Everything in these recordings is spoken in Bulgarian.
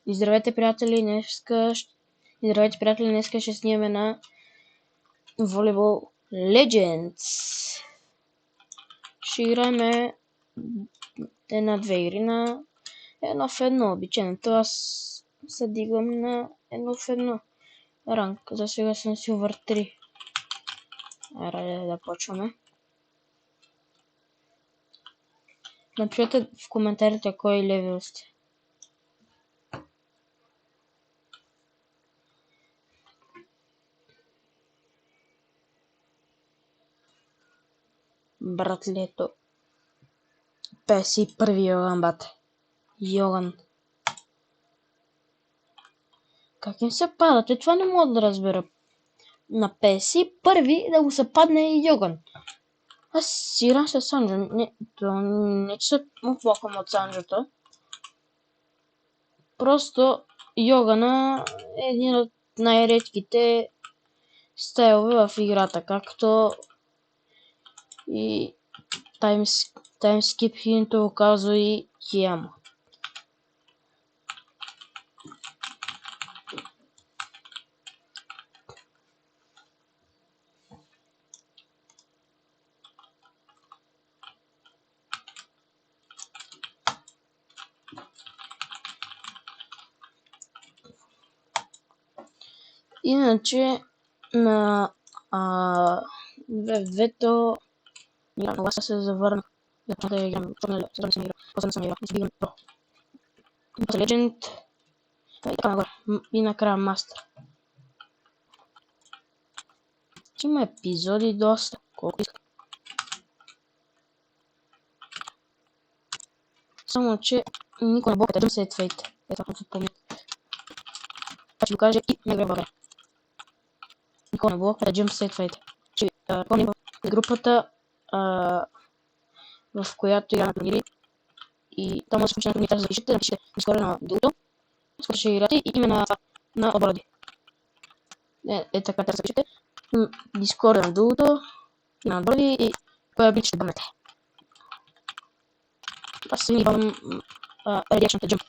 И здравейте, приятели, днеска ще снимаме на Volleyball Legends. Ще играем една-две игри на едно в едно. Обичайното аз се дигам на едно в едно ранг. За сега съм Silver 3. Айде да почваме. Напишете в коментарите кой левел сте. Братлето. 51 Йоган, бате. Йоган. Как им се падат? Това не мога да разбера. На 51 да го се падне и Йоган. Аз си играм с Санджо. Не че се оплаквам от Санджото. Просто Йогана е един от най-редките стайлове в играта, както и таймскип хинто го казва и Кияма. Иначе на двето много аз се завърнах. Започнах да играм, после не съм играл, не си бигам про. После Legend и така нагоре. И накрая Мастер. Има епизоди доста, колко иска. Само че никой не блоката Jump Set Fate. Ето ако се помня. Това ще го кажа и не греба време. Никой не блоката Jump Set Fate. Ще помня в групата, в която игра на турнири. И там може да се включи на турнирите, за да запишете, напишете Discord на другото. Скоро ще играте и име на обороди. Така трябва да запишете. Discord на другото, на обороди и кой обич ще бъмнете. Аз се ни бавам Redirection Jump.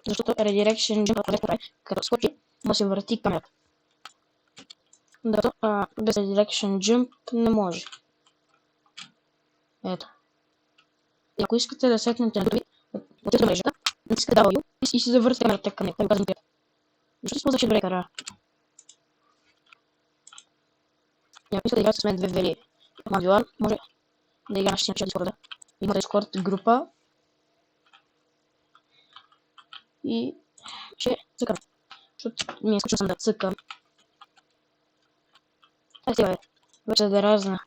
Защото Redirection Jump като скочи, може да се върти камерата. Докато без Redirection Jump не може. Ето. И ако искате да сетнете на други, отидете мрежата, натискате W и си завъртите камерата към него. Защо използваше добре кара? И ако искате да играете с мен 2v1, може да игра на нашия Discord. Има Discord група. И ще цъкам. Защото ми е скучно съм да цъкам. Сега бе. Вече да разна.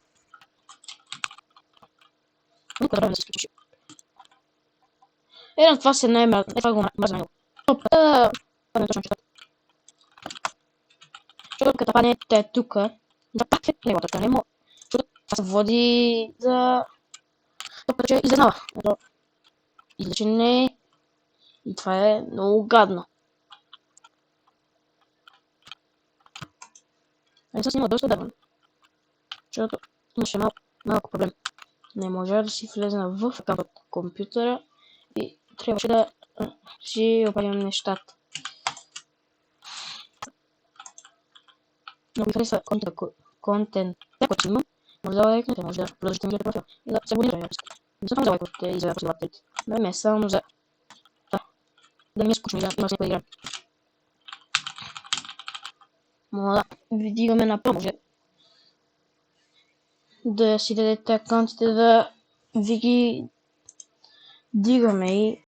Никога да не се изключи. На това се най-мразно. Това го мразна него. Топката. Това не е точно чувстват. Защото като паднете е тука. Да пак е неговата. Не мога. Защото това се води за... Топката, че изненава. Ето. Излечене. И това е много гадно. Не съм снимал доста давно. Защото имаше малко проблем. Не можа да си влезна в акаунт от компютъра и трябваше да си оправим нещата. Много ми хареса контент, който имам. Може да лайкнете, може да продължите ми профил и да се абонирате. Не съм за лайквате и за последователите. Ме само за да ми е скучно и да има с някой игра. Мога да ви дигаме направо, може да си дадете акаунтите да ви ги дигаме и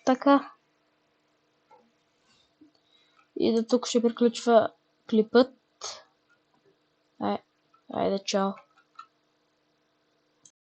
Така. И до тук ще приключва клипът. Айде, чао.